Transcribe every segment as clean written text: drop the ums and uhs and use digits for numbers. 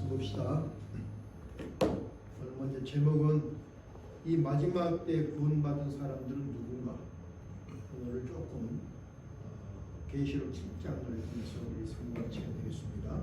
말씀 봅시다. 오늘 먼저 제목은 이 마지막 때 구원받은 사람들은 누군가. 오늘을 조금 계시록 7장을 통해서 우리 생각하게 되겠습니다.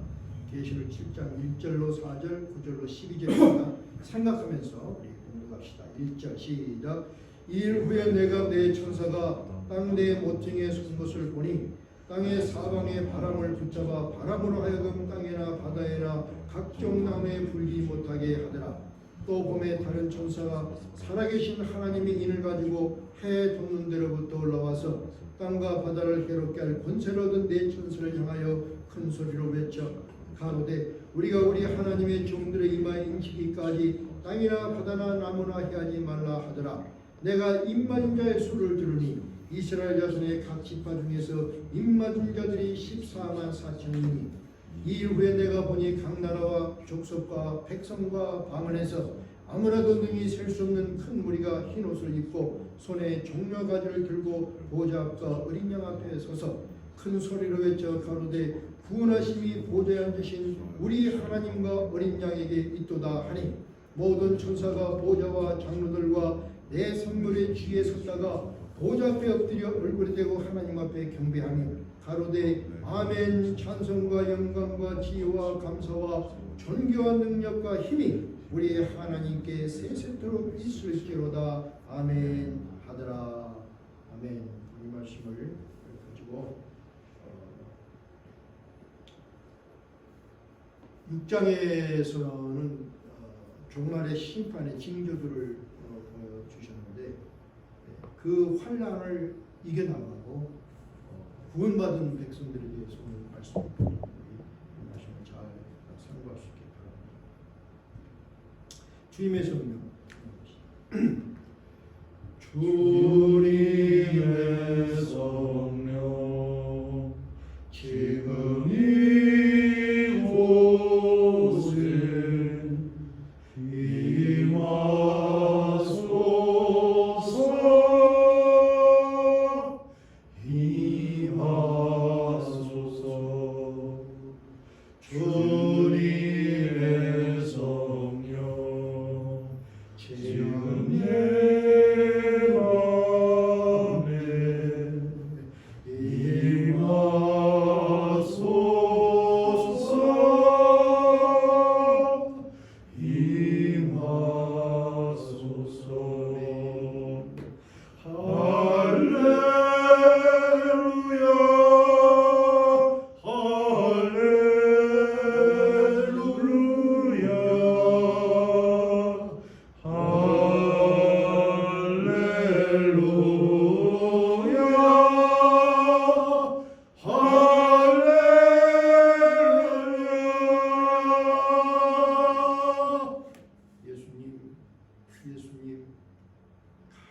계시록 7장 1절로 4절, 9절로 12절입니다. 생각하면서 우리 공독합시다. 1절 시작. 이일 후에 내가 내 천사가 땅 내 모퉁이에 선 것을 보니 땅의 사방에 바람을 붙잡아 바람으로 하여금 땅에나 바다에나 각종 나무에 불지 못하게 하더라. 또 봄에 다른 천사가 살아계신 하나님의 인을 가지고 해 돋는 데로부터 올라와서 땅과 바다를 괴롭게 할 권세를 얻은 네 천사를 향하여 큰 소리로 외쳐 가로되 우리가 우리 하나님의 종들의 이마에 인치기까지 땅이나 바다나 나무나 해하지 말라 하더라. 내가 입맞은 자의 수를 들으니 이스라엘 자손의 각 지파 중에서 입맞은 자들이 14만 4천이니 이일 후에 내가 보니 각 나라와 족속과 백성과 방언에서 아무라도 능히 셀 수 없는 큰 무리가 흰 옷을 입고 손에 종려 가지를 들고 보좌 앞과 어린 양 앞에 서서 큰 소리로 외쳐 가로되 구원하심이 보좌에 앉으신 우리 하나님과 어린 양에게 있도다 하니 모든 천사가 보좌와 장로들과 내 성물의 뒤에 섰다가 보좌 앞에 엎드려 얼굴이 대고 하나님 앞에 경배하며 가로되 아멘. 찬송과 영광과 지혜와 감사와 존귀와 능력과 힘이 우리 하나님께 세세토록 있을지로다. 아멘 하더라. 아멘. 이 말씀을 가지고 6장에서는 종말의 심판의 징조들을 보여주셨는데 그 환난을 이겨나가고 구원받은 백성들에 대해서 오늘 말씀을 잘 참고할 수 있게 바랍니다. 주님의 성령 주님의 성령 지금 이곳에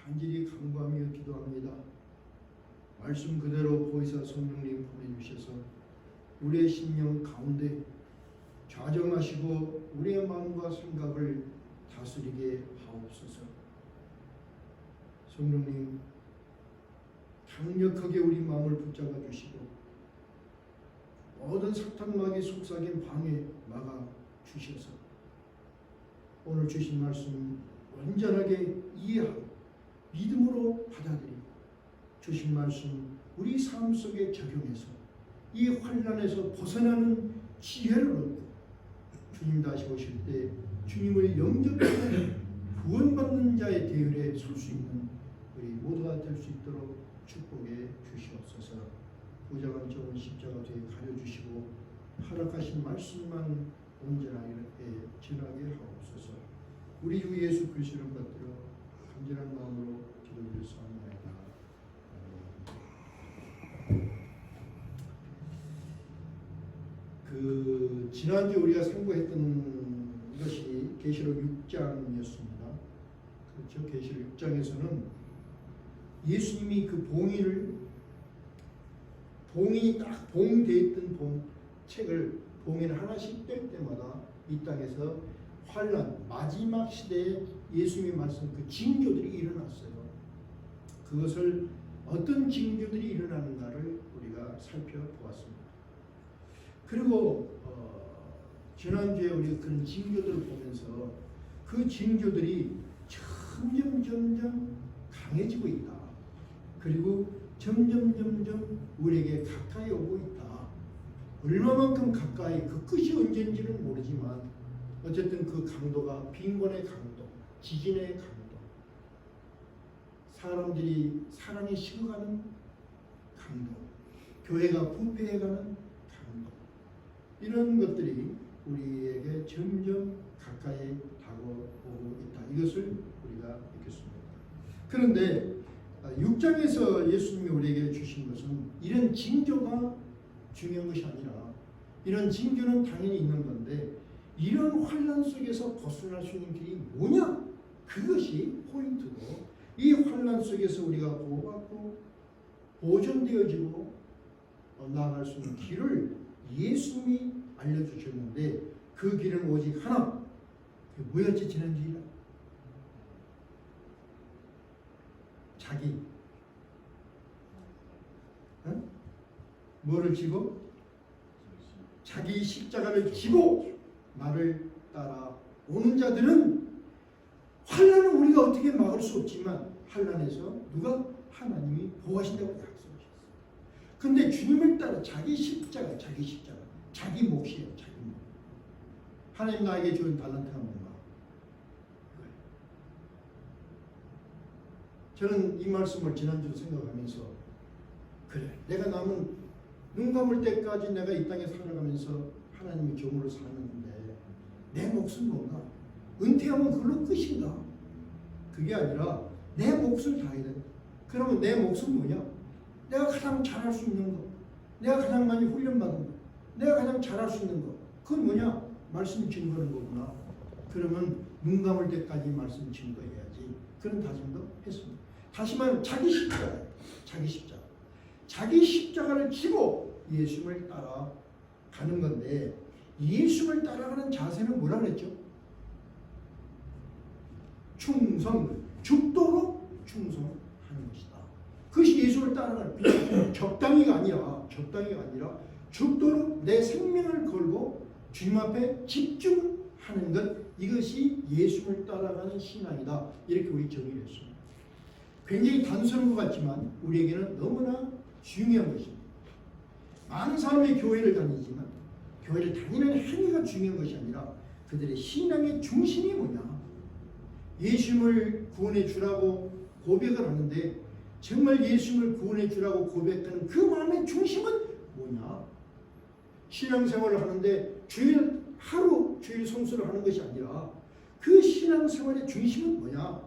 간절히 간구하며 기도합니다. 말씀 그대로 보이사 성령님 보내주셔서 우리의 심령 가운데 좌정하시고 우리의 마음과 생각을 다스리게 하옵소서. 성령님 강력하게 우리 마음을 붙잡아 주시고 모든 사탄마귀 속삭임 방해 막아 주셔서 오늘 주신 말씀 완전하게 이해하고 믿음으로 받아들이고 주신 말씀 우리 삶 속에 적용해서 이 환난에서 벗어나는 지혜를 얻고 주님 다시 오실 때 주님을 영접하는 구원받는 자의 대열에 설 수 있는 우리 모두가 될 수 있도록 축복해 주시옵소서. 부정한 점은 십자가 뒤에 가려주시고 허락하신 말씀만 온전하게 전하게 하옵소서. 우리 주 예수 그리스도를 받들어 간절한 마음으로 기도드렸사옵나이다. 지난주 우리가 상고했던 것이 계시록 6장이었습니다. 그렇죠? 계시록 6장에서는 예수님이 그 봉이 딱 봉되어 있던 책을 봉인을 하나씩 뗄 때마다 이 땅에서 환난 마지막 시대에 예수님이 말씀 그 징조들이 일어났어요. 그것을 어떤 징조들이 일어나는가를 우리가 살펴보았습니다. 그리고 지난주에 우리가 그런 징조들을 보면서 그 징조들이 점점 강해지고 있다. 그리고 점점 우리에게 가까이 오고 있다. 얼마만큼 가까이, 그 끝이 언제인지는 모르지만 어쨌든 그 강도가 빈곤의 강도, 지진의 강도, 사람들이 사랑에 식어가는 강도, 교회가 부패해가는 강도, 이런 것들이 우리에게 점점 가까이 다가오고 있다. 이것을 우리가 믿겠습니다. 그런데 6장에서 예수님이 우리에게 주신 것은 이런 징조가 중요한 것이 아니라, 이런 징조는 당연히 있는 건데 이런 환난 속에서 벗어날 수 있는 길이 뭐냐? 그것이 포인트고, 이 환난 속에서 우리가 보호받고 보존되어지고 나아갈 수 있는 길을 예수님이 알려주셨는데, 그 길은 오직 하나. 그게 뭐였지 지난주에? 자기. 뭐를 지고? 자기 십자가를 지고 나를 따라 오는 자들은, 환난은 우리가 어떻게 막을 수 없지만 환난에서 누가? 하나님이 보호하신다고 약속하셨어요. 근데 주님을 따라 자기 십자가, 자기 몫이에요. 자기 몫. 하나님 나에게 준 달란트가 뭔가? 저는 이 말씀을 지난주 생각하면서, 그래, 내가 남은 눈 감을 때까지 내가 이 땅에 살아가면서 하나님의 종으로 사는데 내 몫은 뭔가? 은퇴하면 그걸로 끝인가? 그게 아니라 내 몫을 다해야 돼. 그러면 내 몫은 뭐냐? 내가 가장 잘할 수 있는 거, 내가 가장 많이 훈련받은 거, 내가 가장 잘할 수 있는 거, 그건 뭐냐? 말씀 증거하는 거구나. 그러면 눈 감을 때까지 말씀 증거해야지. 그런 다짐도 했습니다. 다시 말하면 자기 십자가예요. 자기 십자가. 자기 십자가를 지고 예수님을 따라가는 건데, 예수님을 따라가는 자세는 뭐라 그랬죠? 충성, 죽도록 충성하는 것이다. 그것이 예수를 따라가는, 적당히가 아니라 죽도록 내 생명을 걸고 주님 앞에 집중하는 것, 이것이 예수를 따라가는 신앙이다. 이렇게 우리 정의를 했습니다. 굉장히 단순한 것 같지만 우리에게는 너무나 중요한 것입니다. 많은 사람이 교회를 다니지만 교회를 다니는 행위가 중요한 것이 아니라 그들의 신앙의 중심이 뭐냐? 예수님을 구원해 주라고 고백을 하는데, 정말 예수님을 구원해 주라고 고백하는 그 마음의 중심은 뭐냐? 신앙생활을 하는데 주일 성수를 하는 것이 아니라 그 신앙생활의 중심은 뭐냐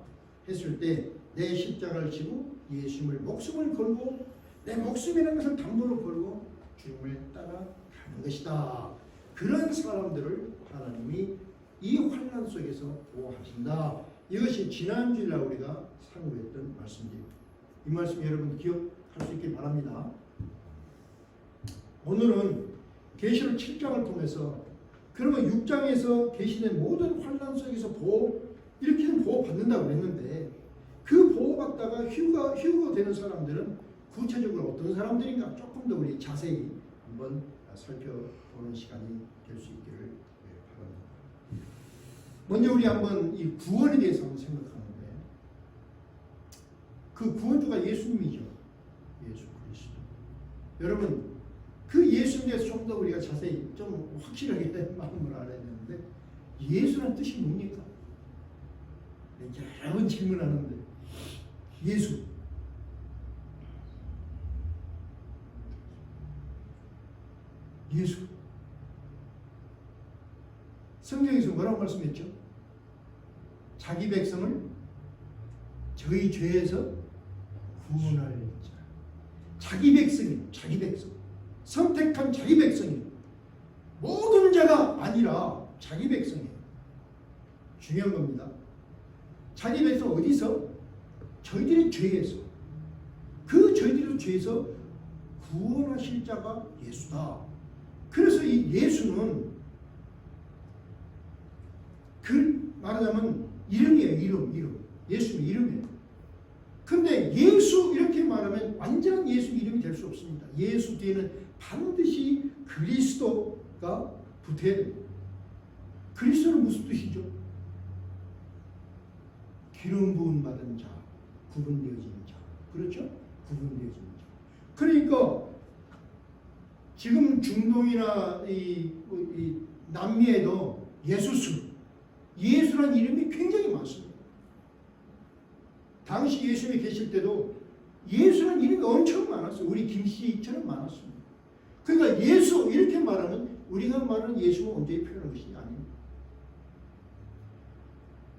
했을 때, 내 십자가를 지고 예수님을 목숨을 걸고 내 목숨이라는 것을 담보로 걸고 주님을 따라가는 것이다. 그런 사람들을 하나님이 이 환난 속에서 보호하신다. 이것이 지난주에 우리가 상고했던 말씀입니다. 이 말씀 여러분 기억할 수 있길 바랍니다. 오늘은 계시록 7장을 통해서, 그러면 6장에서 계시된 모든 환난 속에서 이렇게는 보호받는다고 했는데, 그 보호받다가 휴거되는 사람들은 구체적으로 어떤 사람들인가 조금 더 우리 자세히 한번 살펴보는 시간이 될 수 있기를 바랍니다. 먼저 우리 한번 이 구원에 대해서 한번 생각하는데, 그 구원주가 예수님이죠. 예수 그리스도. 여러분, 그 예수님에 대해서 좀 더 우리가 자세히 좀 확실하게 마음을 알아야 되는데, 예수란 뜻이 뭡니까? 여러 번 질문하는데, 예수. 성경에서 뭐라고 말씀했죠? 자기 백성을 저희 죄에서 구원할 자. 자기 백성이, 선택한 자기 백성이, 모든 자가 아니라 자기 백성이에요. 중요한 겁니다. 자기 백성 어디서? 저희들의 죄에서. 그 저희들의 죄에서 구원하실 자가 예수다. 그래서 이 예수는 그 말하자면 이름이에요. 이름. 예수의 이름이에요. 근데 예수 이렇게 말하면 완전한 예수 이름이 될 수 없습니다. 예수 뒤에는 반드시 그리스도가 붙어야 됩니다. 그리스도는 무슨 뜻이죠? 기름 부음 받은 자, 구분되어진 자. 그렇죠? 구분되어진 자. 그러니까 지금 중동이나 이 남미에도 예수란 이름이 굉장히 많습니다. 당시 예수님이 계실 때도 예수란 이름이 엄청 많았어요. 우리 김씨처럼 많았습니다. 그러니까 예수 이렇게 말하면 우리가 말하는 예수가 언제 표현한 것이 아닙니다.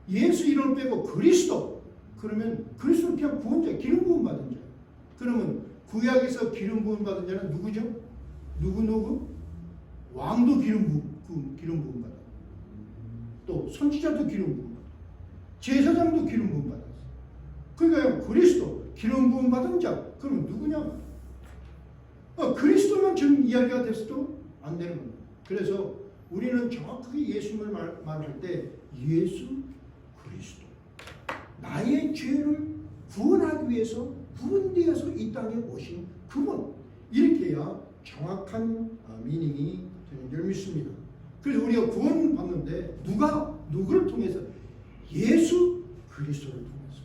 예수 이름을 빼고 그리스도 그러면 그리스도는 그냥 구원자, 기름 부음 받은 자. 그러면 구약에서 기름 부음 받은 자는 누구죠? 누구? 왕도 기름 부음 받아. 또 선지자도 기름 부음 받아. 제사장도 기름 부음 받았어. 그러니까 그리스도 기름 부음 받은 자. 그러면 누구냐? 그리스도만 지금 이야기가 됐어도 안 되는 겁니다. 그래서 우리는 정확하게 예수님을 말할 때 예수 그리스도 나의 죄를 구원하기 위해서 구원되어서 이 땅에 오신 그분 이렇게 해야 정확한 미닝이 되는 줄 믿습니다. 그래서 우리가 구원받는데 누구를 통해서? 예수 그리스도를 통해서.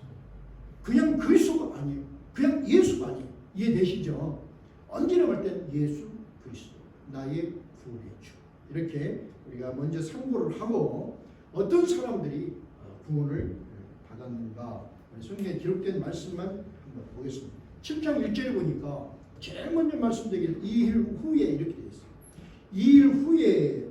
그냥 그리스도가 아니에요. 그냥 예수가 아니에요. 이해되시죠? 언제나 할 땐 예수 그리스도 나의 구원의 주. 이렇게 우리가 먼저 상고를 하고 어떤 사람들이 구원을 받았는가 성경에 기록된 말씀만 한번 보겠습니다. 7장 1절에 보니까 제일 먼저 말씀드린 2일 후에 이렇게 되어 있어요. 2일 후에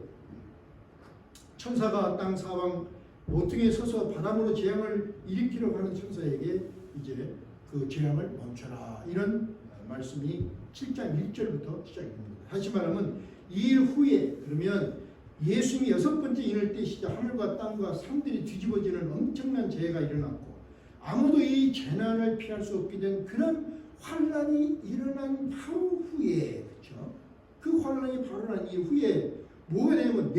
천사가 땅 사방 모퉁이에 서서 바람으로 재앙을 일으키려고 하는 천사에게 이제 그 재앙을 멈춰라 이런 말씀이 7장 1절부터 시작됩니다. 다시 말하면 2일 후에 그러면 예수님이 6번째 인을 떼시자 하늘과 땅과 산들이 뒤집어지는 엄청난 재해가 일어났고 아무도 이 재난을 피할 수 없게 된 그런 환란이 일어난 하루 후에 그렇죠? 그 환란이 발生한 이후에 뭐가 되냐면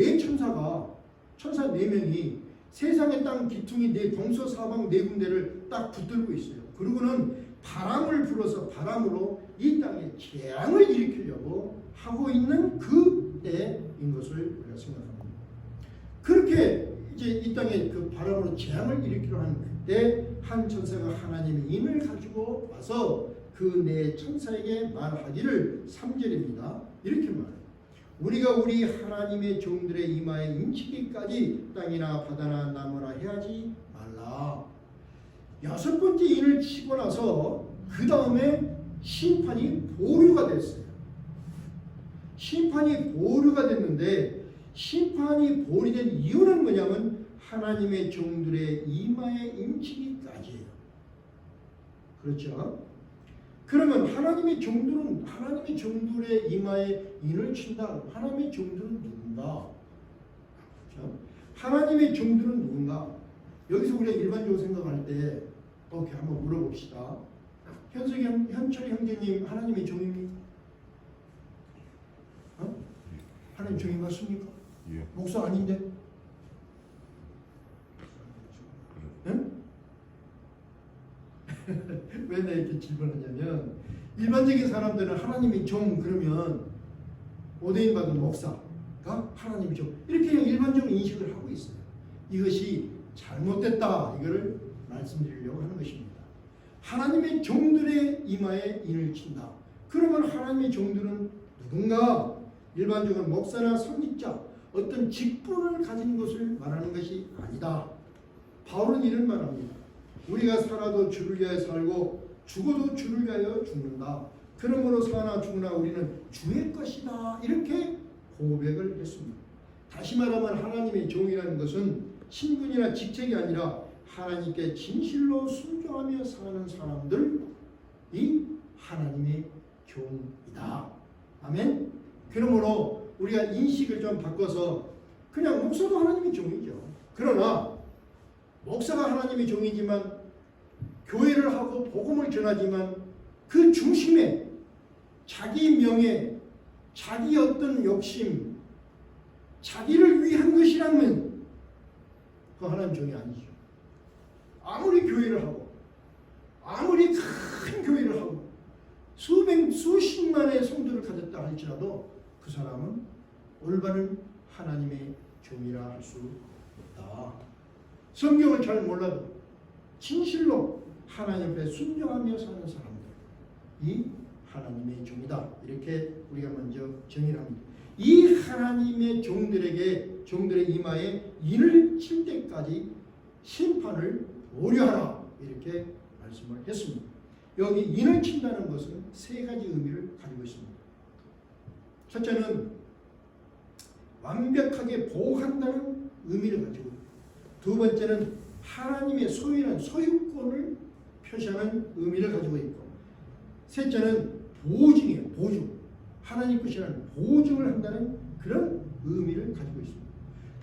천사 4명이 세상의 땅 기퉁이 동서사방 4군데를 딱 붙들고 있어요. 그리고는 바람을 불어서 바람으로 이 땅에 재앙을 일으키려고 하고 있는 그때인 것을 우리가 생각합니다. 그렇게 이제 이 땅에 그 바람으로 재앙을 일으키려 하는 그때 한 천사가 하나님의 인을 가지고 와서 그 네 천사에게 말하기를 3절입니다. 이렇게 말해요. 우리가 우리 하나님의 종들의 이마에 인치기까지 땅이나 바다나 나무나 해하지 말라. 6번째 인을 치고 나서 그 다음에 심판이 보류가 됐어요. 심판이 보류가 됐는데 심판이 보류된 이유는 뭐냐면 하나님의 종들의 이마에 인치기까지예요. 그렇죠? 그러면 하나님의 종들의 이마에 인을 친다. 하나님의 종들은 누군가? 그렇죠? 하나님의 종들은 누군가? 여기서 우리가 일반적으로 생각할 때 이렇게 한번 물어봅시다. 현철이 형제님 하나님의 종입니까? 하나님 종인 것 같습니까? 예. 목사 아닌데? 응? 왜 내가 이렇게 질문하냐면 일반적인 사람들은 하나님의 종 그러면 오대인 받은 목사가 하나님의 종 이렇게 그냥 일반적으로 인식을 하고 있어요. 이것이 잘못됐다 이거를 말씀드리려고 하는 것입니다. 하나님의 종들의 이마에 인을 친다. 그러면 하나님의 종들은 누군가? 일반적으로 목사나 선지자 어떤 직분을 가진 것을 말하는 것이 아니다. 바울은 이런 말합니다. 우리가 살아도 주를 위하여 살고 죽어도 주를 위하여 죽는다. 그러므로 사나 죽으나 우리는 주의 것이다. 이렇게 고백을 했습니다. 다시 말하면 하나님의 종이라는 것은 신분이나 직책이 아니라 하나님께 진실로 순종하며 사는 사람들이 하나님의 종이다. 아멘. 그러므로 우리가 인식을 좀 바꿔서 그냥 목사도 하나님의 종이죠. 그러나 목사가 하나님의 종이지만 교회를 하고 복음을 전하지만 그 중심에 자기 명예, 자기 어떤 욕심, 자기를 위한 것이라면 그 하나님 종이 아니죠. 아무리 교회를 하고 아무리 큰 교회를 하고 수십만의 성도를 가졌다 할지라도 그 사람은 올바른 하나님의 종이라 할 수 없다. 성경을 잘 몰라도 진실로 하나님 앞에 순종하며 사는 사람들이 하나님의 종이다. 이렇게 우리가 먼저 정의를 합니다. 이 하나님의 종들의 이마에 인을 칠 때까지 심판을 고려하라. 이렇게 말씀을 했습니다. 여기 인을 친다는 것은 세 가지 의미를 가지고 있습니다. 첫째는 완벽하게 보호한다는 의미를 가지고 있고, 두 번째는 하나님의 소유한 소유권을 표시하는 의미를 가지고 있고, 셋째는 보증이에요. 보증. 하나님 것이라는 보증을 한다는 그런 의미를 가지고 있습니다.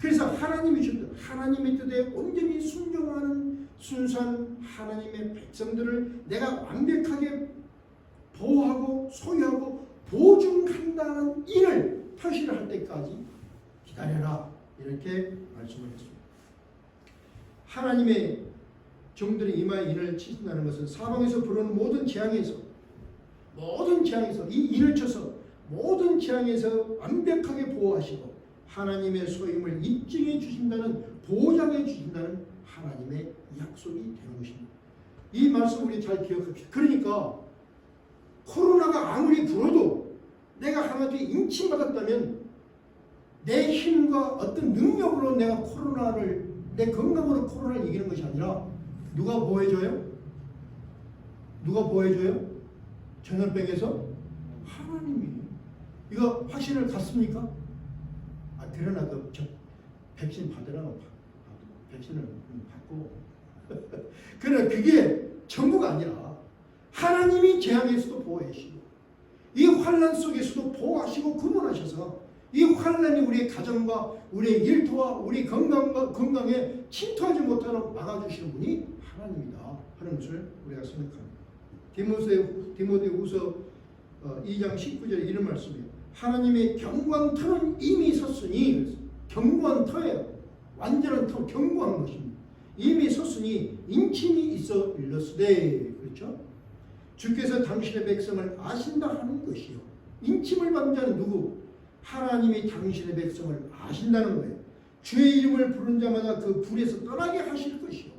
그래서 하나님의 뜻에 온전히 순종하는 순수한 하나님의 백성들을 내가 완벽하게 보호하고 소유하고 보증한다는 인을 표시를 할 때까지 기다려라. 이렇게 말씀을 했습니다. 하나님의 종들의 이마에 인을 치신다는 것은 사방에서 불어오는 모든 재앙에서 이 인을 쳐서 모든 재앙에서 완벽하게 보호하시고 하나님의 소임을 입증해 주신다는, 보장해 주신다는 하나님의 약속이 되는 것입니다. 이 말씀 우리 잘 기억합시다. 그러니까 코로나가 아무리 불어도 내가 하나님께 인침받았다면 내 힘과 어떤 능력으로 내가 내 건강으로 코로나를 이기는 것이 아니라 누가 보호해줘요? 누가 보호해줘요? 전염병에서? 하나님이. 이거 확신을 갖습니까? 그러나 백신 받으라고 백신을 받고 그러나 그게 전부가 아니라 하나님이 재앙에서도 보호하시고 이 환난 속에서도 보호하시고 구원하셔서 이 환난이 우리의 가정과 우리의 일터와 우리 건강에 침투하지 못하도록 막아주시는 분이 하나님이다 하는 것을 우리가 생각합니다. 디모데후서 2장 19절에 이런 말씀이에요. 하나님의 경광터는 이미 섰으니, 경광터예요. 완전한 터, 경광한 것입니다. 이미 섰으니 인침이 있어 일렀으되, 그렇죠? 주께서 당신의 백성을 아신다 하는 것이요. 인침을 받은 자는 누구? 하나님이 당신의 백성을 아신다는 거예요. 주의 이름을 부른 자마다 그 불에서 떠나게 하실 것이요.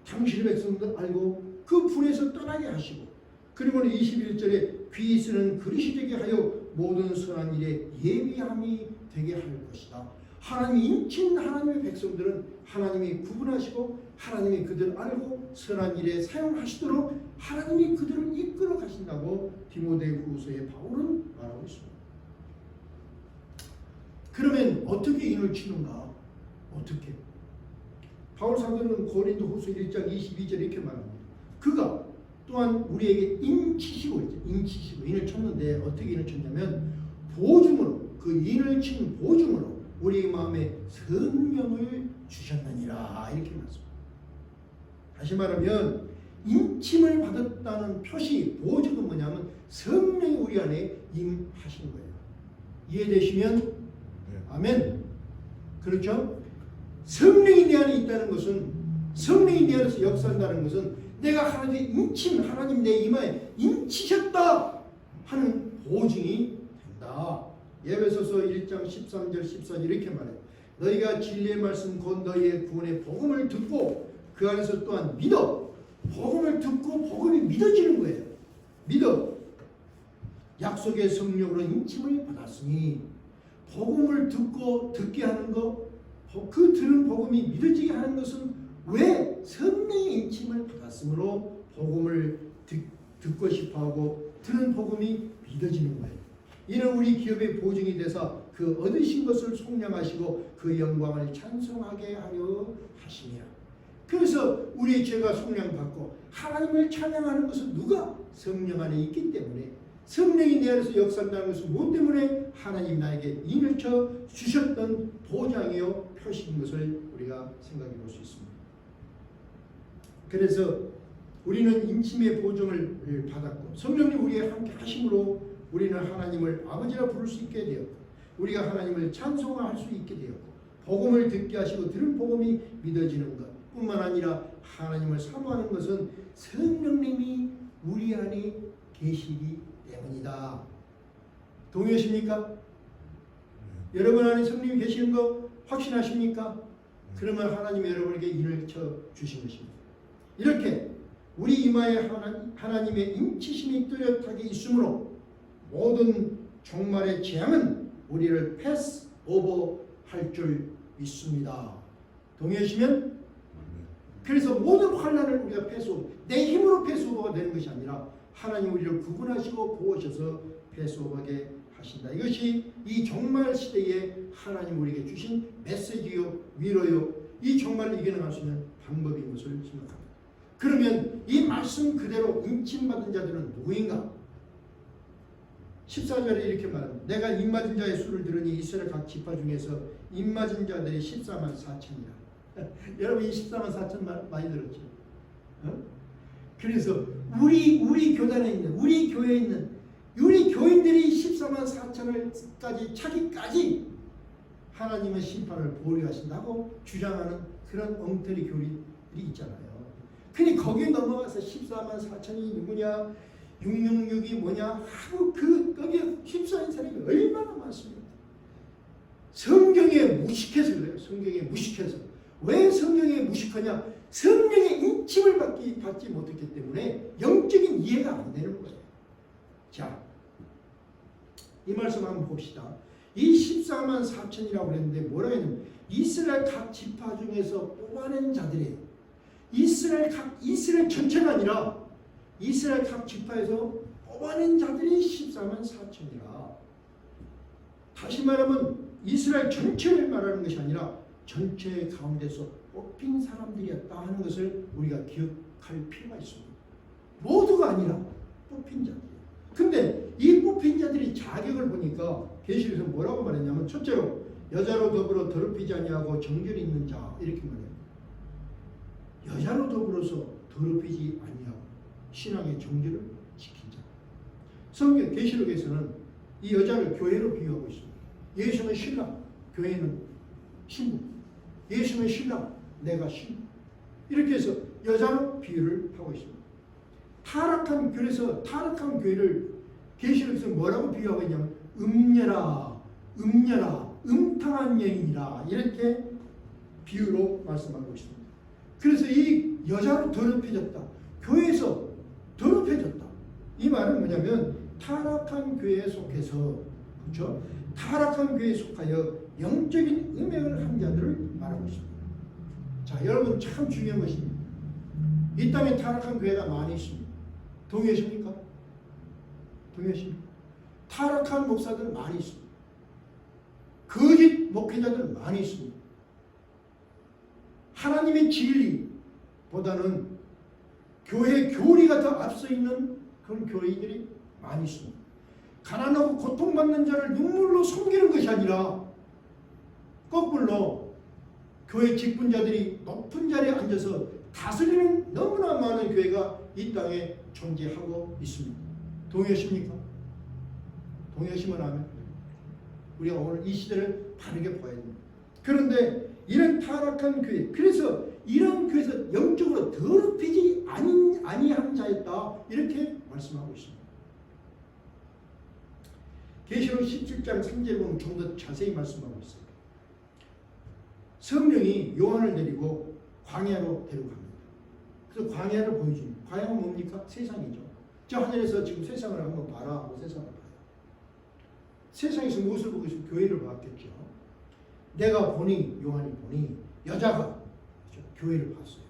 당신의 백성들 알고 그 불에서 떠나게 하시고, 그리고 21절에 귀 쓰는 그릇이 되게 하여 모든 선한 일에 예비함이 되게 할 것이다. 하나님이 인친 하나님의 백성들은 하나님이 구분하시고 하나님이 그들을 알고 선한 일에 사용하시도록 하나님이 그들을 이끌어 가신다고 디모데후서의 바울은 말하고 있습니다. 그러면 어떻게 인을 치는가? 어떻게? 바울 사도는 고린도후서 1장 22절에 이렇게 말합니다. 그가 또한 우리에게 인치시고 인을 쳤는데 어떻게 인을 쳤냐면 보증으로, 그 인을 친 보증으로 우리 마음에 성령을 주셨느니라 이렇게 말씀합니다. 다시 말하면 인침을 받았다는 표시, 보증은 뭐냐면 성령이 우리 안에 임하신 거예요. 이해되시면 아멘. 그렇죠? 성령이 내 안에 있다는 것은, 성령이 내 안에서 역사한다는 것은 내가 하나님의 인침, 하나님 내 이마에 인치셨다 하는 보증이 된다. 에베소서 1장 13절 14절 이렇게 말해요. 너희가 진리의 말씀 곧 너희의 구원의 복음을 듣고 그 안에서 또한 믿어. 복음을 듣고 복음이 믿어지는 거예요. 믿어. 약속의 성령으로 인침을 받았으니 복음을 듣고 듣게 하는 것, 그 들은 복음이 믿어지게 하는 것은 왜? 성령의 인침을 받았으므로 복음을 듣고 싶어하고 들은 복음이 믿어지는 거예요. 이는 우리 기업의 보증이 돼서 그 얻으신 것을 속량하시고 그 영광을 찬송하게 하려 하시니라. 그래서 우리의 죄가 속량받고 하나님을 찬양하는 것은 누가? 성령 안에 있기 때문에, 성령이 내 안에서 역사한다는 것은 무엇 때문에? 하나님 나에게 인을 쳐 주셨던 보장이요 표시인 것을 우리가 생각해 볼 수 있습니다. 그래서 우리는 인침의 보증을 받았고 성령님 우리와 함께 하심으로 우리는 하나님을 아버지라 부를 수 있게 되었고 우리가 하나님을 찬송할 수 있게 되었고 복음을 듣게 하시고 들은 복음이 믿어지는 것 뿐만 아니라 하나님을 사모하는 것은 성령님이 우리 안에 계시기 때문이다. 동의하십니까? 여러분 안에 성령이 계시는 거 확신하십니까? 그러면 하나님이 여러분에게 인을 쳐 주신 것입니다. 이렇게 우리 이마에 하나님의 인치심이 뚜렷하게 있으므로 모든 종말의 재앙은 우리를 패스 오버 할 줄 믿습니다. 동의하시면? 그래서 모든 환난을 우리가 패스 오버, 내 힘으로 패스 오버가 되는 것이 아니라 하나님 우리를 구분하시고 보호하셔서 패스 오버하게 하신다. 이것이 이 종말 시대에 하나님 우리에게 주신 메시지요, 위로요. 이 종말을 이겨나갈 수 있는 방법인 것을 생각합니다. 그러면 이 말씀 그대로 인침받은 자들은 누구인가? 14절에 이렇게 말합니다. 내가 입맞은 자의 수를 들으니 이스라엘 각 지파 중에서 입맞은 자들이 14만 4천이라. 여러분 이 14만 4천 많이 들었죠? 그래서 우리 교단에 있는, 우리 교회에 있는 우리 교인들이 14만 4천을까지 차기까지 하나님의 심판을 보류하신다고 주장하는 그런 엉터리 교리들이 있잖아요. 근데 거기에 넘어가서 14만 4천이 누구냐, 666이 뭐냐 하고 거기에 휩싸인 사람이 얼마나 많습니다. 성경에 무식해서 그래요. 성경에 무식해서. 왜 성경에 무식하냐? 성령의 인침을 받지 못했기 때문에 영적인 이해가 안 되는 거예요. 자, 이 말씀 한번 봅시다. 이 14만 4천이라고 그랬는데 뭐라고 했냐면 이스라엘 각 지파 중에서 뽑아낸 자들이에요. 이스라엘 전체가 아니라 이스라엘 각 지파에서 뽑아낸 자들이 14만 4천이라. 다시 말하면 이스라엘 전체를 말하는 것이 아니라 전체 가운데서 뽑힌 사람들이었다 하는 것을 우리가 기억할 필요가 있습니다. 모두가 아니라 뽑힌 자들. 근데 이 뽑힌 자들이 자격을 보니까 계시록에서 뭐라고 말했냐면 첫째로 여자로 더불어 더럽히지 아니하고 정결이 있는 자 이렇게 말해요. 여자로 더불어서 더럽히지 아니하고 신앙의 정결을 지킨 자. 성경 계시록에서는 이 여자를 교회로 비유하고 있습니다. 예수는 신랑, 교회는 신부. 예수는 신랑, 내가 신부. 이렇게 해서 여자로 비유를 하고 있습니다. 그래서 타락한 교회를 계시록에서 뭐라고 비유하고 있냐면 음녀라, 음탕한 여인이라 이렇게 비유로 말씀하고 있습니다. 그래서 이 여자로 더럽혀졌다. 교회에서 더럽혀졌다. 이 말은 뭐냐면 타락한 교회에 속해서, 그렇죠? 타락한 교회에 속하여 영적인 음행을 한 자들을 말하고 있습니다. 자, 여러분 참 중요한 것입니다. 이 땅에 타락한 교회가 많이 있습니다. 동의하십니까? 동의하십니까? 타락한 목사들 많이 있습니다. 거짓 목회자들 많이 있습니다. 하나님의 진리보다는 교회 교리가 더 앞서 있는 그런 교회들이 많이 있습니다. 가난하고 고통받는 자를 눈물로 섬기는 것이 아니라 거꾸로 교회 직분자들이 높은 자리에 앉아서 다스리는 너무나 많은 교회가 이 땅에 존재하고 있습니다. 동의하십니까? 동의하시면 하면 우리가 오늘 이 시대를 바르게 봐야 됩니다. 그런데 이런 타락한 교회, 그래서 이런 교회에서 영적으로 더럽히지 아니한 자였다 이렇게 말씀하고 있습니다. 계시록 17장 3절에 보면 좀 더 자세히 말씀하고 있어요. 성령이 요한을 데리고 광야로 데려갑니다. 그래서 광야를 보여줍니다. 광야가 뭡니까? 세상이죠. 저 하늘에서 지금 세상을 한번 봐라 하고 세상을 봐요. 세상에서 무엇을 보고 있으면 교회를 봤겠죠. 내가 보니, 요한이 보니 여자가 교회를 봤어요.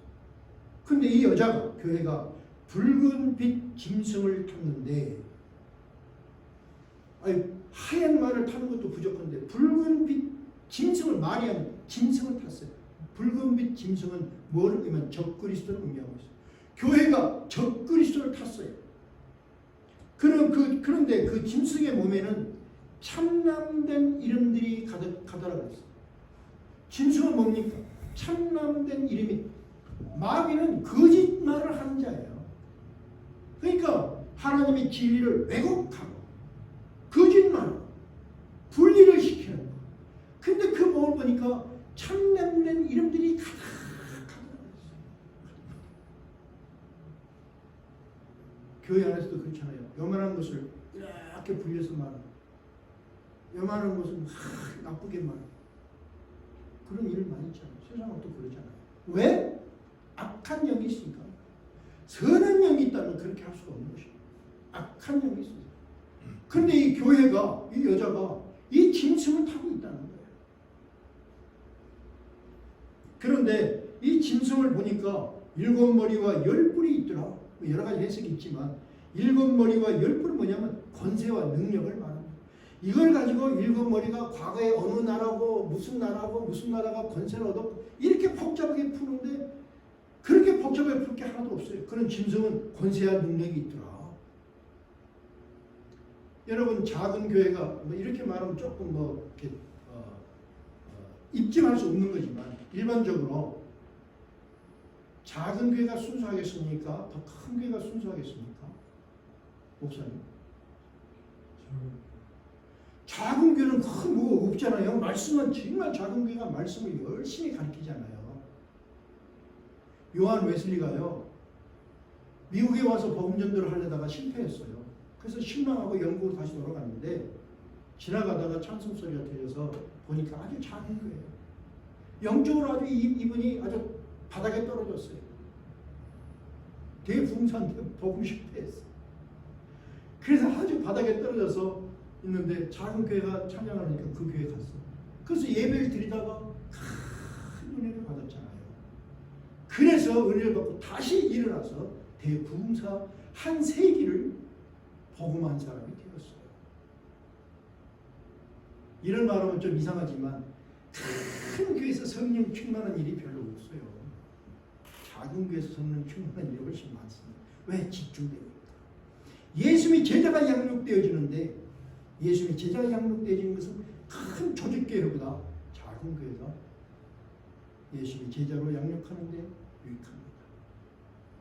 근데 이 여자가, 교회가 붉은 빛 짐승을 탔는데, 아니 하얀 말을 타는 것도 부족한데 붉은 빛 짐승을, 말이 아니라 짐승을 탔어요. 붉은 빛 짐승은 뭐를 의미하면 적그리스도를 의미하고 있어요. 교회가 적그리스도를 탔어요. 그런데 그 짐승의 몸에는 참남된 이름들이 가득하다라고 했어요. 짐승은 뭡니까? 참남된 이름이, 마귀는 거짓말을 하는 자예요. 그러니까 하나님의 진리를 왜곡하고 거짓말하고 분리를 시키는 거. 근데 그 몸을 보니까 참남된 이름들이 가득하다라고 했어요. 교회 안에서도 그렇잖아요. 요만한 것을 이렇게 불려서 말하고, 요만한 것은 나쁘게 말하고, 그런 일을 많이 있잖아요. 세상은 또 그러잖아요. 왜? 악한 영이 있으니까. 선한 영이 있다면 그렇게 할 수가 없는 것이에요. 악한 영이 있어요. 그런데 이 교회가, 이 여자가 이 짐승을 타고 있다는 거예요. 그런데 이 짐승을 보니까 7머리와 10뿔이 있더라. 여러 가지 해석이 있지만 7머리와 10뿔은 뭐냐면 권세와 능력을 말합니다. 이걸 가지고 7머리가 과거에 어느 나라고 무슨 나라가 권세를 얻었고 이렇게 복잡하게 푸는데 그렇게 복잡하게 풀 게 하나도 없어요. 그런 짐승은 권세와 능력이 있더라. 여러분 작은 교회가 뭐 이렇게 말하면 조금 뭐 이렇게 입증할 수 없는 거지만 일반적으로 작은 교회가 순수하겠습니까? 더 큰 교회가 순수하겠습니까? 목사님? 작은 교회는 큰 뭐가 없잖아요. 말씀은 정말 작은 교회가 말씀을 열심히 가르치잖아요. 요한 웨슬리가요. 미국에 와서 복음 전도를 하려다가 실패했어요. 그래서 실망하고 영국으로 다시 돌아갔는데 지나가다가 찬송 소리가 들려서 보니까 아주 작은 거예요. 영적으로 아주 이분이 아주 바닥에 떨어졌어요. 대붕산인데 복음 실패했어. 그래서 아주 바닥에 떨어져서 있는데 작은 교회가 찬양을 하니까 그 교회 갔어. 그래서 예배를 드리다가 큰 은혜를 받았잖아요. 그래서 은혜를 받고 다시 일어나서 대붕사 한 세기를 복음한 사람이 되었어요. 이런 말하면 좀 이상하지만 큰 교회에서 성령 충만한 일이 별로 없어요. 작은 교회에서 성령 충만한 일이 훨씬 많습니다. 왜? 집중되니까. 예수님이 제자가 양육되어지는데 예수님이 제자가 양육되어지는 것은 큰 조직교회보다 작은 교회가 예수님이 제자로 양육하는데 유익합니다.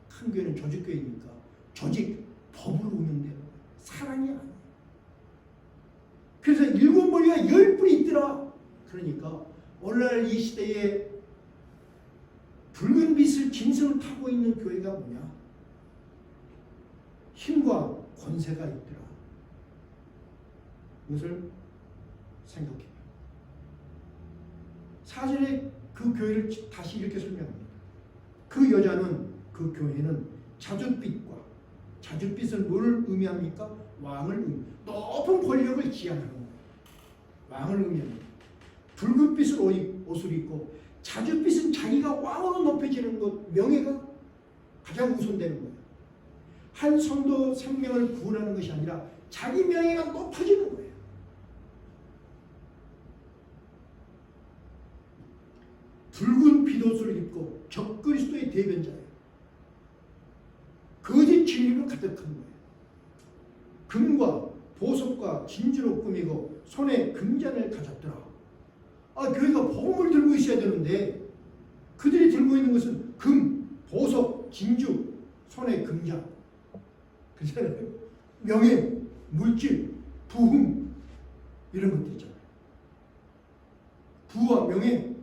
큰 교회는 조직교회니까 조직, 법으로 운영되는 거예요. 사랑이 아니에요. 그래서 7머리가 10뿔이 있더라. 그러니까 오늘날 이 시대에 붉은 빛을 짐승을 타고 있는 교회가 뭐냐? 힘과 권세가 있더라. 이것을 생각해요. 사전에 그 교회를 다시 이렇게 설명합니다. 그 여자는, 그 교회는 자줏빛과, 자줏빛은 뭘 의미합니까? 왕을 의미합니다. 높은 권력을 지향하는 거예요. 왕을 의미합니다. 붉은빛을 옷을 입고 자줏빛은 자기가 왕으로 높여지는 것, 명예가 가장 우선되는 거예요. 한 성도 생명을 구원하는 것이 아니라 자기 명예가 높아지는 거예요. 붉은 핏옷을 입고 적그리스도의 대변자예요. 거짓 진리로 가득한 거예요. 금과 보석과 진주로 꾸미고 손에 금잔을 가졌더라. 교회가 복음을 들고 있어야 되는데 그들이 들고 있는 것은 금, 보석, 진주, 손에 금잔. 그렇잖아요. 명예, 물질, 부흥 이런 것들 있잖아요. 부와 명예,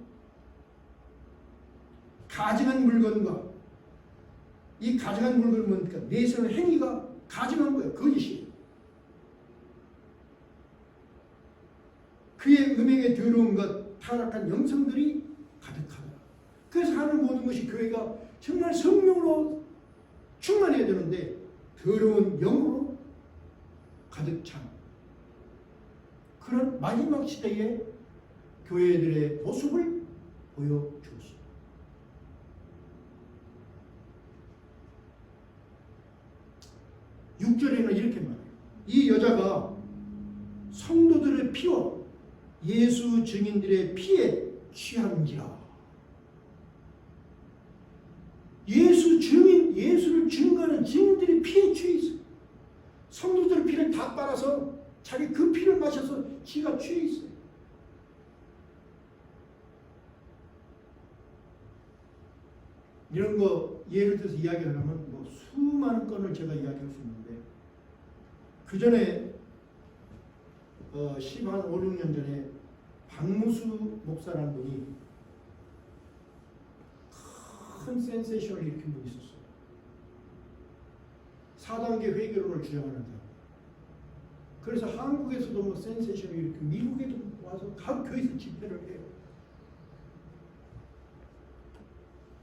가증한 물건과 이 가증한 물건은 뭡니까? 내세우는 행위가 가증한 거예요. 거짓이에요. 그의 음행에 더러운 것, 타락한 영성들이 가득하다. 그래서 하는 모든 것이 교회가 정말 성령으로 충만해야 되는데 더러운 영으로 가득 찬 그런 마지막 시대의 교회들의 모습을 보여주었습니다. 6절에는 이렇게 말해요. 이 여자가 성도들의 피와 예수 증인들의 피에 취한지라. 예수를 증거하는 증인들의 피에 취해 있어요. 성도들의 피를 다 빨아서 자기 그 피를 마셔서 지가 취해 있어요. 이런 거 예를 들어서 이야기를 하면 뭐 수많은 건을 제가 이야기할 수 있는데 그 전에 5, 6년 전에 박무수 목사라는 분이 큰 센세이션을 일으킨 분이 있었어요. 4단계 회개론을 주장하는 사람. 그래서 한국에서도 뭐 센세이션을 일으키고 미국에도 와서 각 교회에서 집회를 해요.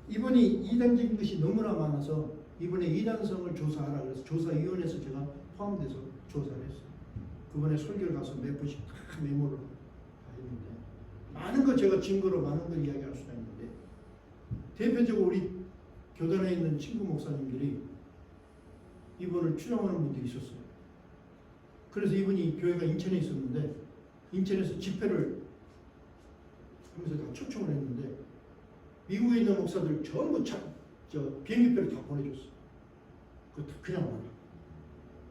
이분이 이단적인 것이 너무나 많아서 이번에 이단성을 조사하라 그래서 조사위원회에서 제가 포함돼서 조사를 했어요. 그번에 설교를 가서 몇 번씩 다 메모를 다 했는데 많은 거 제가 증거로 많은 걸 이야기할 수가 있는데 대표적으로 우리 교단에 있는 친구 목사님들이 이분을 추종하는 분들이 있었어요. 그래서 이분이 교회가 인천에 있었는데 인천에서 집회를 하면서 다 초청을 했는데 미국에 있는 목사들 전부 비행기표를 다 보내줬어. 그냥 와라.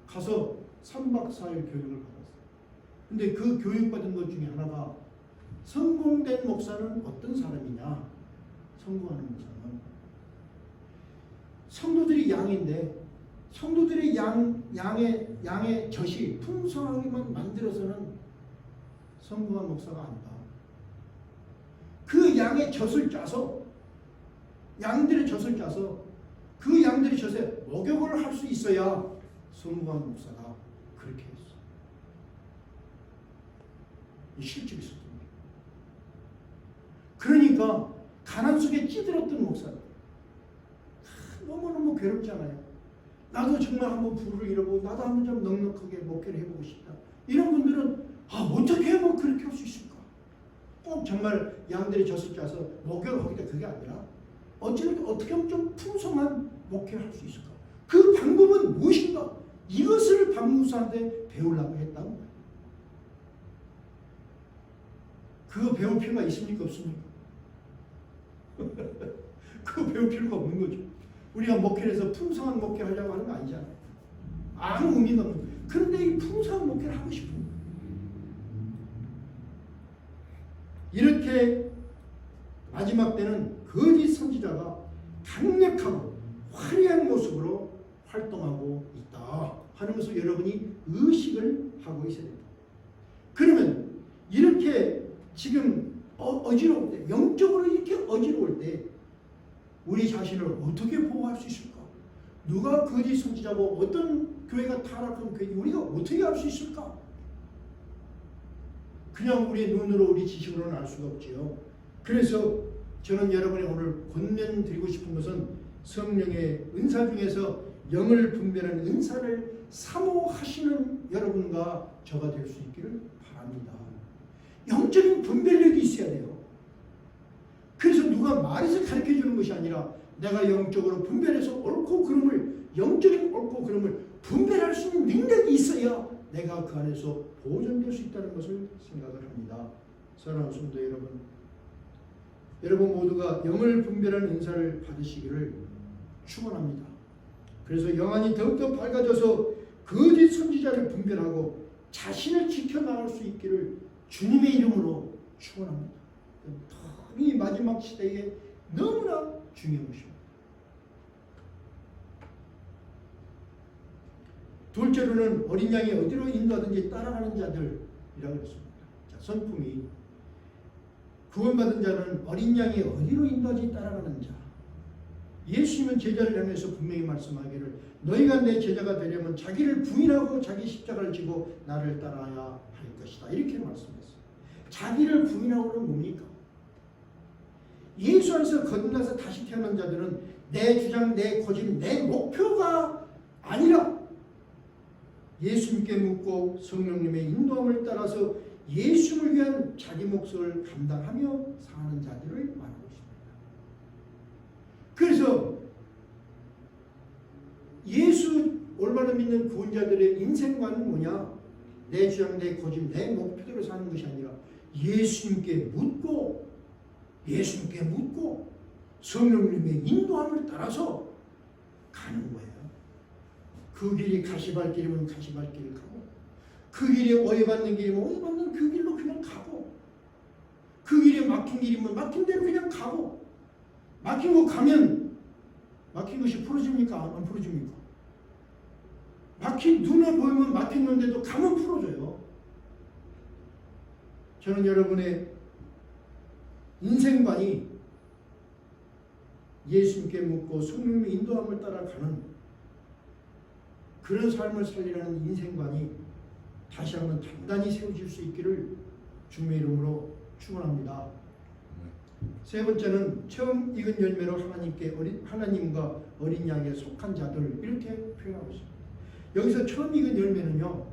가서 3박 4일 교육을 받았어. 근데 그 교육받은 것 중에 하나가 성공된 목사는 어떤 사람이냐? 성공하는 목사는 성도들이 양인데 성도들의 양의 젖이 풍성하게만 만들어서는 성공한 목사가 아니다. 그 양의 젖을 짜서 양들의 젖을 짜서 그 양들의 젖에 목욕을 할 수 있어야 성공한 목사다. 그렇게 했어. 이 실적이 있었던 거예요. 그러니까 가난 속에 찌들었던 목사들 너무너무 괴롭잖아요. 나도 정말 한번 불을 잃어보고 나도 한번 좀 넉넉하게 목회를 해보고 싶다. 이런 분들은 어떻게 뭐 그렇게 할 수 있을까? 꼭 정말 양들의 젖을 짜서 목욕을 하기가 그게 아니라 어떻게 하면 좀 풍성한 목회를 할 수 있을까? 그 방법은 무엇인가? 이것을 박무사한테 배우려고 했다는 거예요. 그거 배울 필요가 있습니까? 없습니까? 그거 배울 필요가 없는 거죠. 우리가 목회를 해서 풍성한 목회를 하려고 하는 거 아니잖아요. 아무 의미가 없는 거예요. 그런데 이 풍성한 목회를 하고 싶은 거예요. 이렇게 마지막 때는 거짓 선지자가 강력하고 화려한 모습으로 활동하고 있다 하는 것을 여러분이 의식을 하고 있어야 됩니다. 그러면 이렇게 지금 어지러울 때, 영적으로 이렇게 어지러울 때 우리 자신을 어떻게 보호할 수 있을까? 누가 거짓 선지자고 어떤 교회가 타락한 교회 우리가 어떻게 알 수 있을까? 그냥 우리 눈으로 우리 지식으로는 알 수가 없지요. 그래서 저는 여러분이 오늘 권면드리고 싶은 것은 성령의 은사 중에서 영을 분별하는 은사를 사모하시는 여러분과 저가 될 수 있기를 바랍니다. 영적인 분별력이 있어야 돼요. 그래서 누가 말해서 가르쳐 주는 것이 아니라 내가 영적으로 분별해서 옳고 그름을 영적인 옳고 그름을 분별할 수 있는 능력이 있어야 내가 그 안에서 보존될 수 있다는 것을 생각을 합니다. 사랑하는 성도 여러분 모두가 영을 분별하는 은사를 받으시기를 축원합니다. 그래서 영안이 더욱더 밝아져서 거짓 선지자를 분별하고 자신을 지켜나갈 수 있기를 주님의 이름으로 축원합니다. 이 마지막 시대에 너무나 중요한 것입니다. 둘째로는 어린 양이 어디로 인도하든지 따라가는 자들이라고 했습니다. 자, 성품이 구원받은 자는 어린 양이 어디로 인도하든지 따라가는 자. 예수님은 제자를 향해서 분명히 말씀하기를 너희가 내 제자가 되려면 자기를 부인하고 자기 십자가를 지고 나를 따라야 할 것이다. 이렇게 말씀했어요. 자기를 부인하고는 뭡니까? 예수 안에서 거듭나서 다시 태어난 자들은 내 주장, 내 고집, 내 목표가 아니라 예수님께 묻고 성령님의 인도함을 따라서 예수를 위한 자기 몫을 감당하며 사는 자들을 말하고 있습니다. 그래서 예수 올바로 믿는 구원자들의 인생관은 뭐냐? 내 주장, 내 고집, 내 목표대로 사는 것이 아니라 예수님께 묻고 성령님의 인도함을 따라서 가는 거예요. 그 길이 가시밭길이면 가시밭길을 가고 그 길이 오해받는 길이면 오해받는 그 길로 그냥 가고 그 길이 막힌 길이면 막힌 대로 그냥 가고 막힌 거 가면 막힌 것이 풀어집니까? 안 풀어집니까? 막힌 눈에 보이면 막혔는데도 가면 풀어져요. 저는 여러분의 인생관이 예수님께 묻고 성령님의 인도함을 따라가는 그런 삶을 살리라는 인생관이 다시 한번 단단히 세워질 수 있기를 주님의 이름으로 축원합니다. 세 번째는 처음 익은 열매로 하나님과 어린 양에 속한 자들 이렇게 표현하고 있습니다. 여기서 처음 익은 열매는요,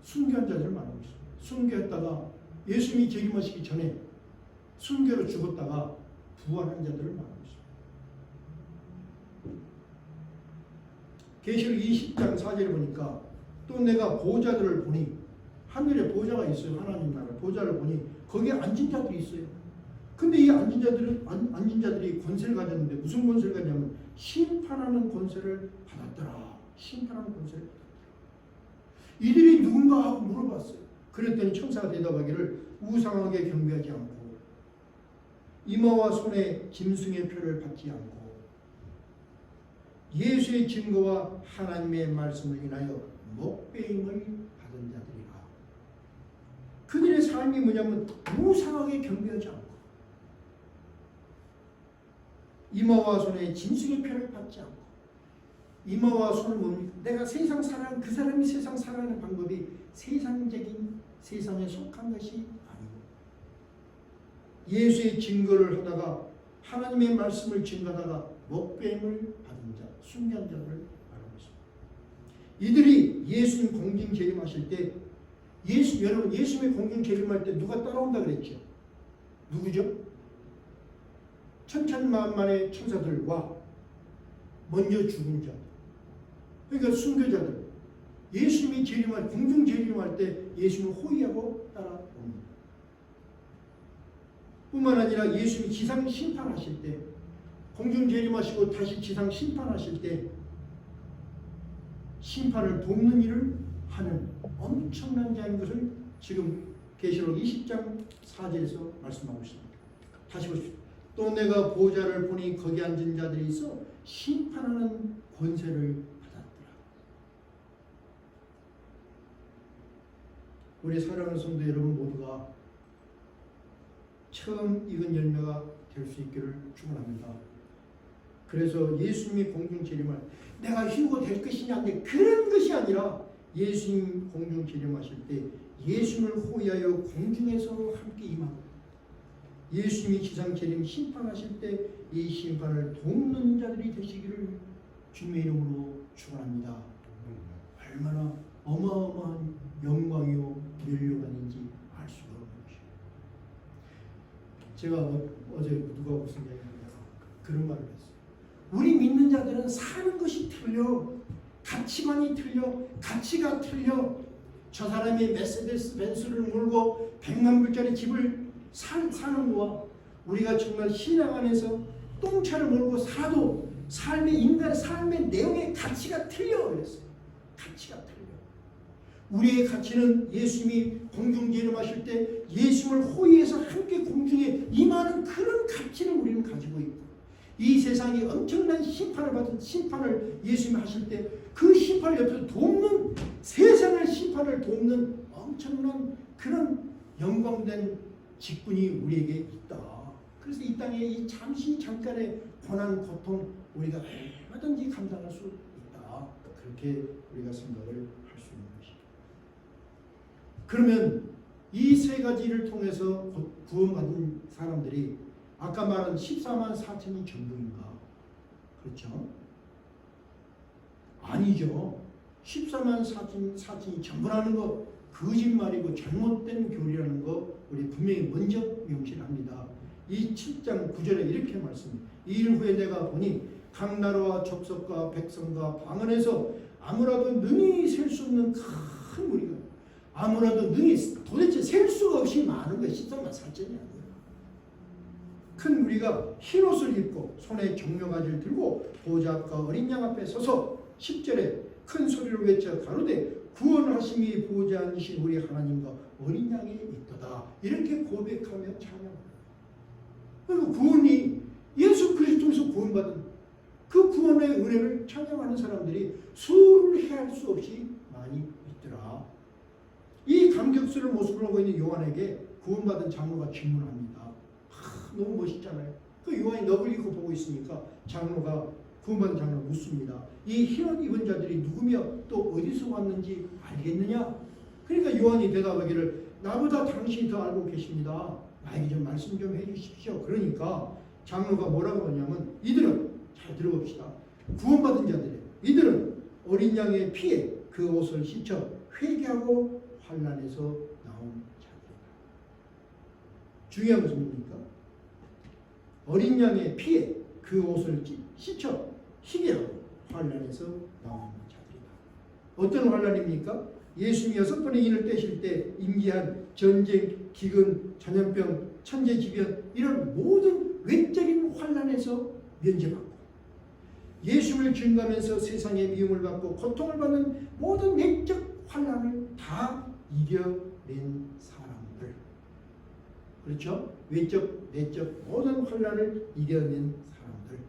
순교한 자들을 말하고 있습니다. 순교했다가 예수님이 재림하시기 전에 순교로 죽었다가 부활한 자들을 말하고 있습니다. 계시록 20장 4절에 보니까 또 내가 보호자들을 보니, 하늘에 보호자가 있어요. 하나님 나라 보호자를 보니 거기에 앉은 자들이 있어요. 근데 이 앉은 자들이 권세를 가졌는데 무슨 권세를 가졌냐면 심판하는 권세를 받았더라. 심판하는 권세를 받았더라. 이들이 누군가 하고 물어봤어요. 그랬더니 천사가 대답하기를 우상하게 경배하지 않고 이마와 손에 짐승의 표를 받지 않고 예수의 증거와 하나님의 말씀을 인하여 목배임을 받은 자들이라. 그들의 삶이 뭐냐면 우상하게 경배하지 않고 이마와 손에 짐승의 표를 받지 않고, 이마와 손은 뭡니까? 내가 세상 살아가는, 그 사람이 세상 살아가는 방법이 세상적인 세상에 속한 것이 아니고 예수의 증거를 하다가 하나님의 말씀을 증거하다가 목배임을 받은 자, 순교한 자를 말하고 있습니다. 이들이 예수님 공중 재림하실 때, 여러분 예수님의 공중 재림할 때 누가 따라온다 그랬죠? 누구죠? 천천만만의 천사들과 먼저 죽은 자, 그러니까 순교자들. 예수님이 재림할, 공중 재림할 때 예수님을 호위하고 따라옵니다. 뿐만 아니라 예수님이 지상 심판하실 때, 공중 재림하시고 다시 지상 심판하실 때 심판을 돕는 일을 하는 엄청난 자인 것을 지금 계시록 20장 4절에서 말씀하고 있습니다. 다시 보십시오. 또 내가 보호자를 보니 거기 앉은 자들이 있어 심판하는 권세를 받았더라. 우리 사랑하는 성도 여러분 모두가 처음 익은 열매가 될 수 있기를 축원합니다. 그래서 예수님이 공중 재림할 내가 휴고 될 것이냐, 그런 것이 아니라 예수님 공중 재림하실 때 예수님을 호위하여 공중에서 함께 임하고 예수님이 지상 재림 심판하실 때 이 심판을 돕는 자들이 되시기를 주님의 이름으로 축원합니다. 얼마나 어마어마한 영광이요 면류관인지 알 수가 없는 것이에요. 제가 어제 누가 무슨 얘기했냐, 그런 말을 했어요. 우리 믿는 자들은 사는 것이 틀려, 가치관이 틀려, 가치가 틀려. 저 사람이 메세데스 벤츠를 몰고 100만 불짜리 집을 사는 거와 우리가 정말 신앙 안에서 똥차를 몰고 살아도 인간의 삶의 내용의 가치가 틀려 그랬어요. 가치가 틀려. 우리의 가치는 예수님이 공중 재림하실 때 예수님을 호위해서 함께 공중에 임하는 그런 가치를 우리는 가지고 있고, 이 세상이 엄청난 심판을 받은 심판을 예수님이 하실 때 그 심판을 옆에서 돕는, 세상의 심판을 돕는 엄청난 그런 영광된 직분이 우리에게 있다. 그래서 이 땅에 이 잠깐의 고난, 고통 우리가 얼마든지 감당할 수 있다. 그렇게 우리가 생각을 할 수 있는 것이죠. 그러면 이 세 가지를 통해서 구원받은 사람들이 아까 말한 14만 4천이 전부인가? 그렇죠? 아니죠. 14만 4천이 전부라는 거 거짓말이고 잘못된 교리라는 거 우리 분명히 먼저 명시합니다. 이 7장 9절에 이렇게 말씀합니다. 이 일 후에 내가 보니 각 나라와 족속과 백성과 방언에서 아무라도 능히 셀 수 없는 큰 무리가, 아무라도 능히 도대체 셀 수가 없이 많은 거예요. 14만 4천이 아니에요. 큰 무리가 흰옷을 입고 손에 정령가지를 들고 보좌 앞과 어린 양 앞에 서서 10절에 큰 소리로 외쳐 가로되 구원하심이 보좌 앉으신 우리 하나님과 어린 양이 있도다. 이렇게 고백하며 찬양합니다. 그리고 구원이 예수 그리스도에서 구원받은 그 구원의 은혜를 찬양하는 사람들이 수를 헤아릴 수 없이 많이 있더라. 이 감격스러운 모습을 하고 있는 요한에게 구원받은 장로가 질문합니다. 너무 멋있잖아요. 그 요한이 너블 입고 보고 있으니까 장로가, 구원받은 장로가 묻습니다. 이 흰옷 입은 자들이 누구며 또 어디서 왔는지 알겠느냐? 그러니까 요한이 대답하기를 나보다 당신이 더 알고 계십니다. 나에게 좀 말씀 좀 해주십시오. 그러니까 장로가 뭐라고 하냐면 이들은 잘 들어봅시다. 구원받은 자들이에요. 이들은 어린 양의 피에 그 옷을 씻어 회개하고 환난에서 나온 자들이다. 중요한 것은 뭡니까? 어린 양의 피에 그 옷을 씻어 희게하고 환난에서 나온 자들이다. 어떤 환난입니까? 예수님이 6번의 인을 떼실 때 임기한 전쟁, 기근, 전염병, 천재지변 이런 모든 외적인 환난에서 면제받고 예수를 증거하면서 세상의 미움을 받고 고통을 받는 모든 내적 환난을 다 이겨낸 사람들. 그렇죠? 외적, 내적 모든 환난을 이겨낸 사람들.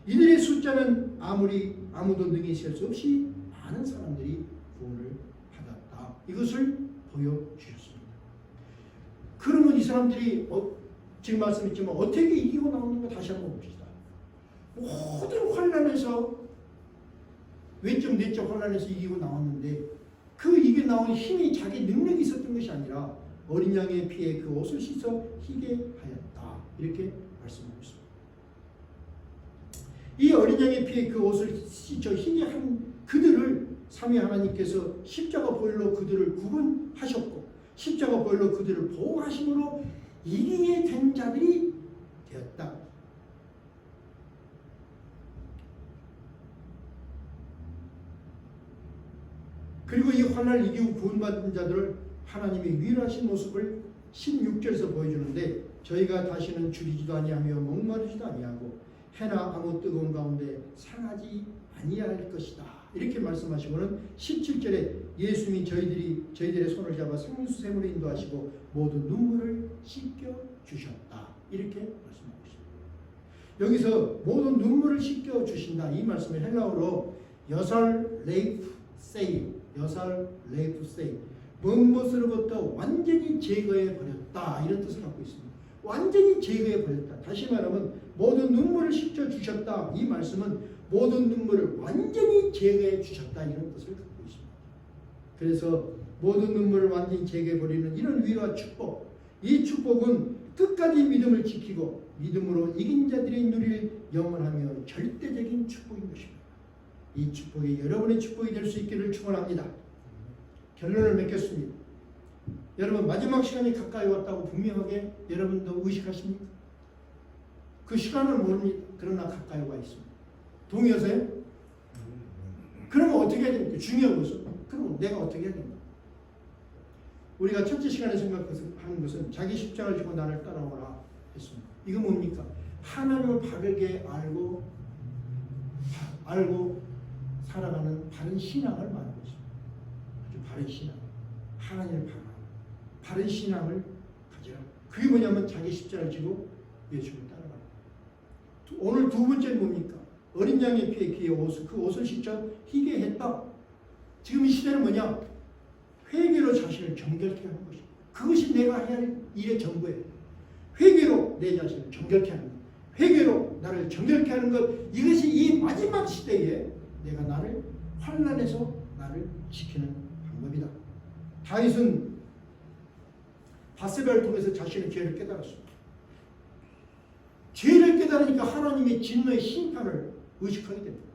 이들의 숫자는 아무도 능히 셀 수 없이 많은 사람들이 구원을 받았다. 이것을 보여주셨습니다. 그러면 이 사람들이 지금 말씀했지만 어떻게 이기고 나오는가 다시 한번 봅시다. 모든 환난에서 외적 내적 환난에서 이기고 나왔는데 그 이겨 나온 힘이 자기 능력이 있었던 것이 아니라 어린 양의 피에 그 옷을 씻어 희게 하였다. 이렇게 말씀하고 있습니다. 이 어린 양의 피에 그 옷을 씻어 희게 한 그들을 삼위 하나님께서 십자가 보혈로 그들을 구분하셨고 십자가 보혈로 그들을 보호하심으로 이기게 된 자들이 되었다. 그리고 이 환난을 이기고 구원받은 자들을 하나님이 위로하신 모습을 16절에서 보여주는데 저희가 다시는 줄이지도 아니하며 목마르지도 아니하고 해나 아무 뜨거운 가운데 상하지 아니할 것이다. 이렇게 말씀하시고는 17절에 예수님이 저희들의 손을 잡아 생수샘으로 인도하시고 모든 눈물을 씻겨 주셨다. 이렇게 말씀하고 있습니다. 여기서 모든 눈물을 씻겨 주신다. 이 말씀을 헬라어로 여살 레이프 세이, 여살 레이프 세이, 무엇으로부터 완전히 제거해 버렸다. 이런 뜻을 갖고 있습니다. 완전히 제거해 버렸다. 다시 말하면 모든 눈물을 씻겨 주셨다. 이 말씀은 모든 눈물을 완전히 제거해 주셨다. 이런 뜻을 갖고 있습니다. 그래서 모든 눈물을 완전히 제거해 버리는 이런 위로와 축복, 이 축복은 끝까지 믿음을 지키고 믿음으로 이긴 자들이 누릴 영원하며 절대적인 축복인 것입니다. 이 축복이 여러분의 축복이 될 수 있기를 축원합니다. 결론을 맺겠습니다. 여러분 마지막 시간이 가까이 왔다고 분명하게 여러분도 의식하십니까? 그 시간은 모릅니다. 그러나 가까이 와 있습니다. 동의하세요? 그러면 어떻게 해야 됩니까? 중요한 것은 그럼 내가 어떻게 해야 됩니까? 우리가 첫째 시간에 생각하는 것은 자기 십자가를 지고 나를 따라오라 했습니다. 이거 뭡니까? 하나님을 바르게 알고 살아가는 바른 신앙을 말하고 있습니다. 아주 바른 신앙. 하나님을 바른 신앙을 가지라. 그게 뭐냐면 자기 십자가를 지고 예수를 따라가라. 오늘 두 번째는 뭡니까? 어린 양의 피에 그의 옷을, 그 옷을 씻어 희게 했다. 지금 이 시대는 뭐냐? 회개로 자신을 정결케 하는 것입니다. 그것이 내가 해야 할 일의 전부예요. 회개로 내 자신을 정결케 하는 것. 회개로 나를 정결케 하는 것. 이것이 이 마지막 시대에 내가 나를 환난에서 나를 지키는 방법이다. 다윗은 바세바를 통해서 자신의 죄를 깨달았습니다. 죄를 깨달으니까 하나님의 진노의 심판을 의식하게 됩니다.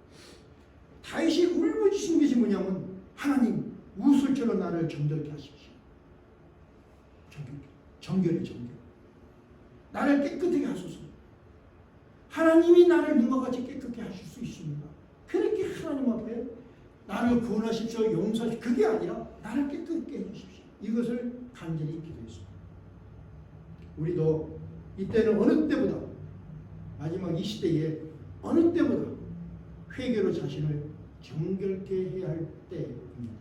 다윗이 울부짖은 것이 뭐냐면 하나님 우슬처럼 나를 정결케 하십시오. 정결. 나를 깨끗하게 하소서. 하나님이 나를 눈과 같이 깨끗하게 하실 수 있습니다. 그렇게 하나님 앞에 나를 구원하십시오, 용서하십시오. 그게 아니라 나를 깨끗하게 해주십시오. 이것을 간절히 기도했습니다. 우리도 이때는 어느 때보다 마지막 이 시대에 어느 때보다 회개로 자신을 정결케 해야 할 때입니다.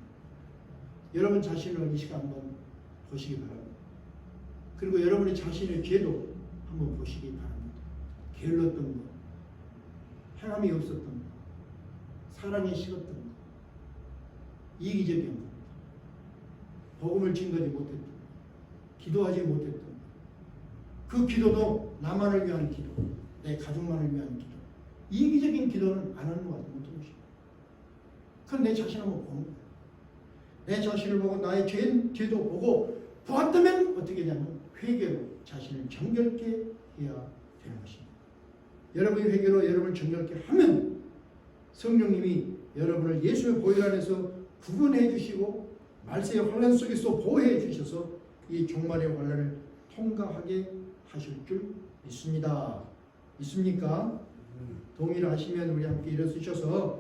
여러분 자신을 이 시간 한번 보시기 바랍니다. 그리고 여러분의 자신의 죄도 한번 보시기 바랍니다. 게을렀던 것, 행함이 없었던 것, 사랑에 식었던 것, 이기적인 것, 복음을 증거하지 못했던 것, 기도하지 못했던 것, 그 기도도 나만을 위한 기도, 내 가족만을 위한 기도, 이기적인 기도는 안 하는 것 같은 것입니다. 그건 내 자신 한번 보는 거예요. 내 자신을 보고 나의 죄도 보고 보았다면 어떻게 되냐면 회개로 자신을 정결케 해야 되는 것입니다. 여러분이 회개로 여러분을 정결케 하면 성령님이 여러분을 예수의 보혈 안에서 구분해 주시고 말세의 환란 속에서 보호해 주셔서 이 종말의 환란을 통과하게 하실 줄 믿습니다. 믿습니까? 동의를 하시면 우리 함께 일어서셔서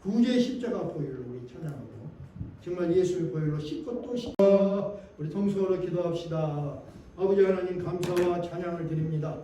구주의 십자가 보혈을 우리 찬양하고 정말 예수의 보혈로 씻고 또 씻고 우리 통성으로 기도합시다. 아버지 하나님 감사와 찬양을 드립니다.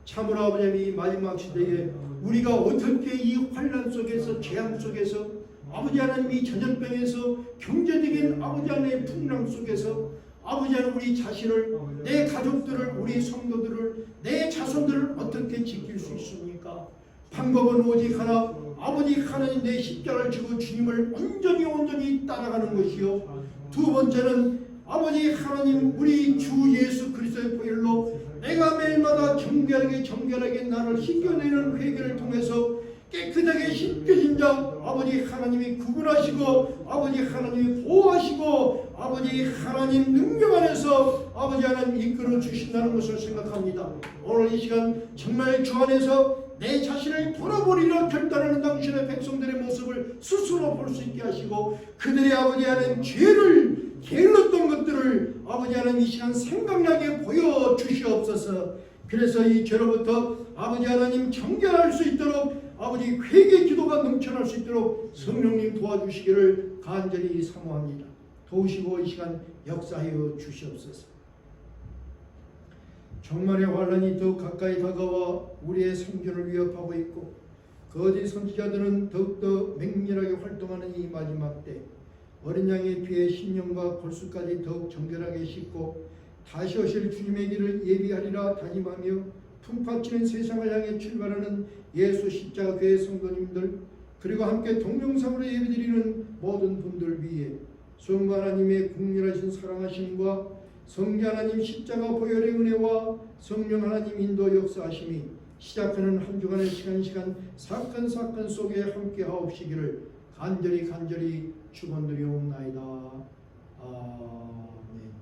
참으로 아버지 하나님 이 마지막 시대에 우리가 어떻게 이 환란 속에서 재앙 속에서 아버지 하나님 이 전염병에서 경제적인 아버지 하나님의 풍랑 속에서 아버지 하나님 우리 자신을 내 가족들을 우리 성도들을 내 자손들을 어떻게 지킬 수 있습니까? 방법은 오직 하나 아버지 하나님 내 십자가를 지고 주님을 온전히 따라가는 것이요 두 번째는 아버지 하나님 우리 주 예수 그리스도의 보혈로 내가 매일마다 정결하게 나를 씻겨내는 회개를 통해서 깨끗하게 씻겨진 자 아버지 하나님이 구분하시고 아버지 하나님이 보호하시고 아버지 하나님 능력 안에서 아버지 하나님 이끌어 주신다는 것을 생각합니다. 오늘 이 시간 정말 주 안에서 내 자신을 돌아보리라 결단하는 당신의 백성들의 모습을 스스로 볼 수 있게 하시고 그들의 아버지 하나님 죄를 게을렀던 것들을 아버지 하나님 이 시간 생각나게 보여주시옵소서. 그래서 이 죄로부터 아버지 하나님 정결할 수 있도록 아버지 회개 기도가 넘쳐날 수 있도록 성령님 도와주시기를 간절히 사모합니다. 도우시고 이 시간 역사하여 주시옵소서. 종말의 환란이 더 가까이 다가와 우리의 생존을 위협하고 있고 거짓 선지자들은 더욱더 맹렬하게 활동하는 이 마지막 때 어린 양의 피에 신령과 골수까지 더욱 정결하게 씻고 다시 오실 주님의 길을 예비하리라 다짐하며 품파치는 세상을 향해 출발하는 예수 십자가 교회 성도님들 그리고 함께 동영상으로 예배드리는 모든 분들 위해 성부 하나님의 국률하신 사랑하심과 성자 하나님 십자가 보혈의 은혜와 성령 하나님 인도 역사하심이 시작하는 한 주간의 시간 사건 속에 함께 하옵시기를 간절히 축원드리옵나이다. 아멘.